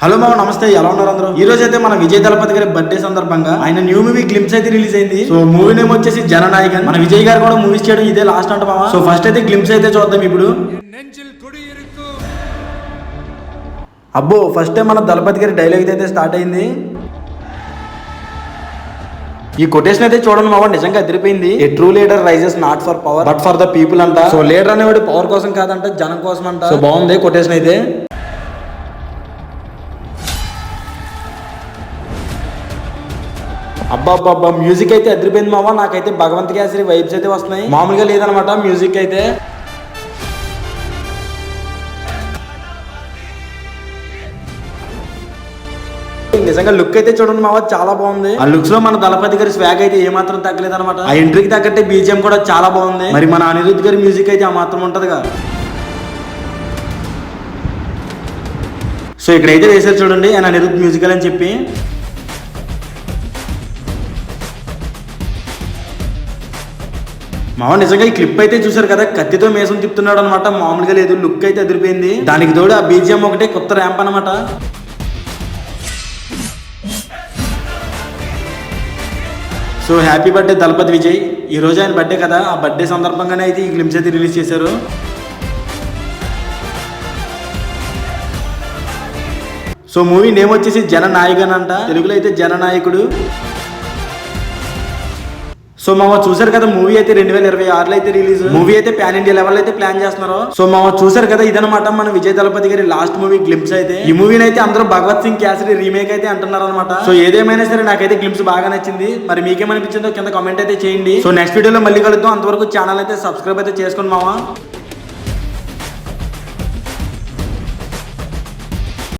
Hello మామ, నమస్తే. ఎలా ఉన్నారు అందరూ? ఈ రోజు అయితే మన విజయ్ దళపతి గారి బర్త్డే సందర్భంగా ఆయన న్యూ మూవీ గ్లింప్స్ అయితే రిలీజ్ అయింది. సో మూవీ నేమ్ వచ్చేసి జననాయకన్. మన విజయ్ గారు కూడా మూవీస్ చేయడం ఇదే లాస్ట్ అంట మామ. సో ఫస్ట్ అయితే గ్లింప్స్ అయితే చూద్దాం ఇప్పుడు. అబ్బో, ఫస్ట్ టైం మన దళపతి గారి డైలాగ్ అయితే స్టార్ట్ అయింది. ఈ కొటేషన్ అయితే చూడండి మామ, నిజంగా అదిరిపోయింది. A true leader rises not for power but for the people అంట. సో లీడర్ అనేవాడు పవర్ కోసం కాదంట, జనం కోసం అంట. సో బాగుంది కొటేషన్ అయితే. అబ్బా మ్యూజిక్ అయితే అదిరిపోయింది మామ. నాకైతే భగవంత్ కేసరి వైబ్స్ అయితే వస్తున్నాయి, మామూలుగా లేదనమాట మ్యూజిక్ అయితే. నిజంగా లుక్ అయితే చూడండి మావ, చాలా బాగుంది. ఆ లుక్స్ లో మన దళపతి గారి స్వాగ్ అయితే ఏమాత్రం తగ్గలేదు అనమాట. ఆ ఎంట్రీకి తగ్గట్టే బీజిఎం కూడా చాలా బాగుంది. మరి మన అనిరుద్ధ్ గారి మ్యూజిక్ అయితే ఆ మాత్రం ఉంటదిగా. సో ఇక్కడైతే వేసారు చూడండి ఆయన అనిరుద్ధ్ మ్యూజికల్ అని చెప్పి. మామ నిజంగా ఈ క్లిప్ అయితే చూసారు కదా, కత్తితో మేసం తిప్పుతున్నాడు అనమాట, మామూలుగా లేదు. లుక్ అయితే అదిరిపోయింది. దానికి తోడు ఆ బీజిఎం ఒకటే కొత్త ర్యాంప్ అనమాట. సో హ్యాపీ బర్త్డే దళపతి విజయ్. ఈ రోజు ఆయన బర్త్డే కదా, ఆ బర్త్డే సందర్భంగానే అయితే ఈ గ్లింప్స్ అయితే రిలీజ్ చేశారు. సో మూవీ నేమ్ వచ్చేసి జననాయకన్ అంట, తెలుగులో అయితే జననాయకుడు. సో మామ చూసారు కదా, మూవీ అయితే 2026లో అయితే రిలీజ్. మూవీ అయితే పాన్ ఇండియా లెవెల్ అయితే ప్లాన్ చేస్తున్నారు. సో మామ చూసారు కదా, ఇదనమాట మన విజయ్ దళపతి గారి లాస్ట్ మూవీ గ్లింప్స్ అయితే. ఈ మూవీని అయితే అందరూ భగవత్ సింగ్ కేసరి రీమేక్ అయితే అంటున్నారు అనమాట. సో ఏదేమైనా సరే నాకైతే గ్లింప్స్ బాగా నచ్చింది. మరి మీకేమనిపించిందో కింద కామెంట్ అయితే చేయండి. సో నెక్స్ట్ వీడియోలో మళ్ళీ కలుద్దాం. అంతవరకు ఛానల్ అయితే సబ్స్క్రైబ్ అయితే చేసుకోండి మామ.